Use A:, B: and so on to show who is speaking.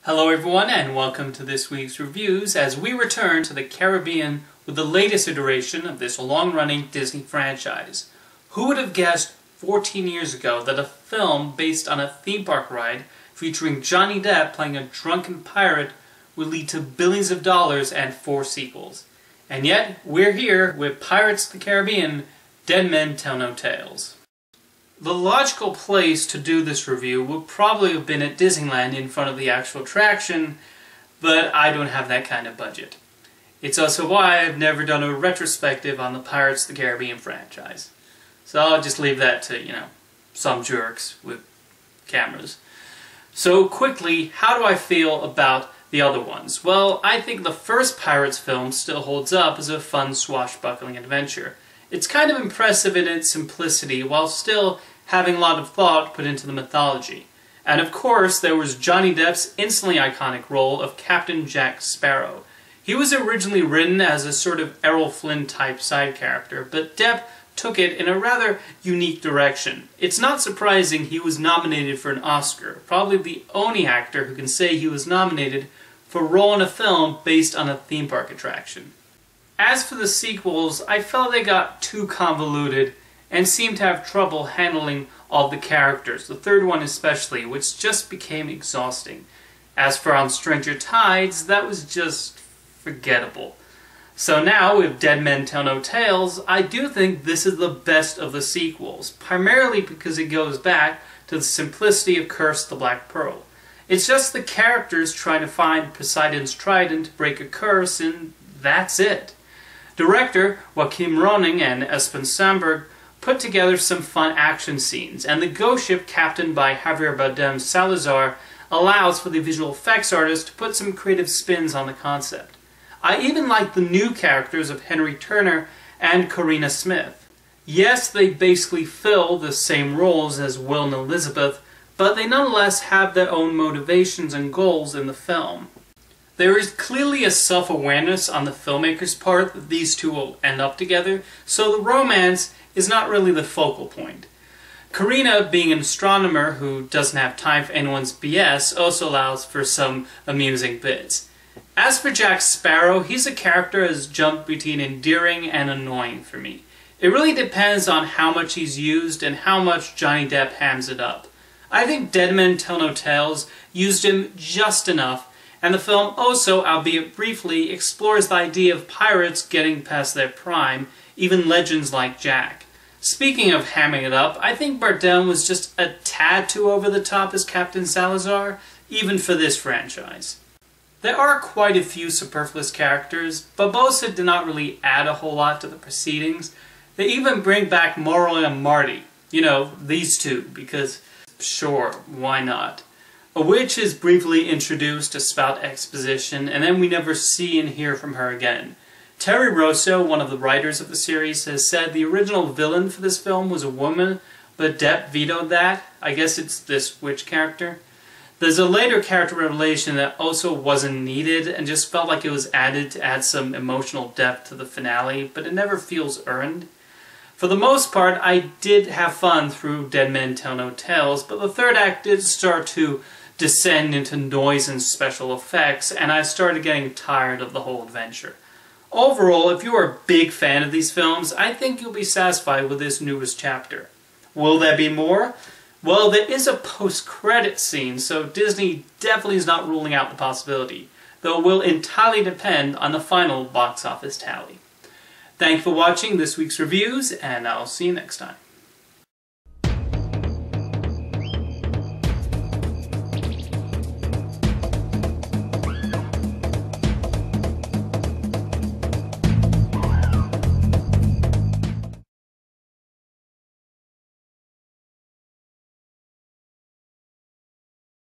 A: Hello everyone and welcome to this week's reviews as we return to the Caribbean with the latest iteration of this long-running Disney franchise. Who would have guessed 14 years ago that a film based on a theme park ride featuring Johnny Depp playing a drunken pirate would lead to billions of dollars and 4 sequels? And yet, we're here with Pirates of the Caribbean, Dead Men Tell No Tales. The logical place to do this review would probably have been at Disneyland in front of the actual attraction, but I don't have that kind of budget. It's also why I've never done a retrospective on the Pirates of the Caribbean franchise. So I'll just leave that to, some jerks with cameras. So quickly, how do I feel about the other ones? Well, I think the first Pirates film still holds up as a fun swashbuckling adventure. It's kind of impressive in its simplicity, while still having a lot of thought put into the mythology. And of course, there was Johnny Depp's instantly iconic role of Captain Jack Sparrow. He was originally written as a sort of Errol Flynn type side character, but Depp took it in a rather unique direction. It's not surprising he was nominated for an Oscar, probably the only actor who can say he was nominated for a role in a film based on a theme park attraction. As for the sequels, I felt they got too convoluted and seemed to have trouble handling all the characters, the third one especially, which just became exhausting. As for On Stranger Tides, that was just forgettable. So now, with Dead Men Tell No Tales, I do think this is the best of the sequels, primarily because it goes back to the simplicity of Curse the Black Pearl. It's just the characters trying to find Poseidon's trident to break a curse, and that's it. Director Joachim Ronning and Espen Sandberg put together some fun action scenes, and the ghost ship captained by Javier Bardem's Salazar allows for the visual effects artist to put some creative spins on the concept. I even like the new characters of Henry Turner and Corina Smith. Yes, they basically fill the same roles as Will and Elizabeth, but they nonetheless have their own motivations and goals in the film. There is clearly a self-awareness on the filmmaker's part that these two will end up together, so the romance is not really the focal point. Corina, being an astronomer who doesn't have time for anyone's BS, also allows for some amusing bits. As for Jack Sparrow, he's a character that has jumped between endearing and annoying for me. It really depends on how much he's used and how much Johnny Depp hams it up. I think Dead Men Tell No Tales used him just enough, and the film also, albeit briefly, explores the idea of pirates getting past their prime, even legends like Jack. Speaking of hamming it up, I think Bardem was just a tad too over the top as Captain Salazar, even for this franchise. There are quite a few superfluous characters, Barbossa did not really add a whole lot to the proceedings. They even bring back Moro and Marty, these two, because sure, why not? A witch is briefly introduced to spout exposition, and then we never see and hear from her again. Terry Rosso, one of the writers of the series, has said the original villain for this film was a woman, but Depp vetoed that. I guess it's this witch character. There's a later character revelation that also wasn't needed and just felt like it was added to add some emotional depth to the finale, but it never feels earned. For the most part, I did have fun through Dead Men Tell No Tales, but the third act did start to descend into noise and special effects, and I started getting tired of the whole adventure. Overall, if you are a big fan of these films, I think you'll be satisfied with this newest chapter. Will there be more? Well, there is a post-credit scene, so Disney definitely is not ruling out the possibility, though it will entirely depend on the final box office tally. Thank you for watching this week's reviews, and I'll see you next time.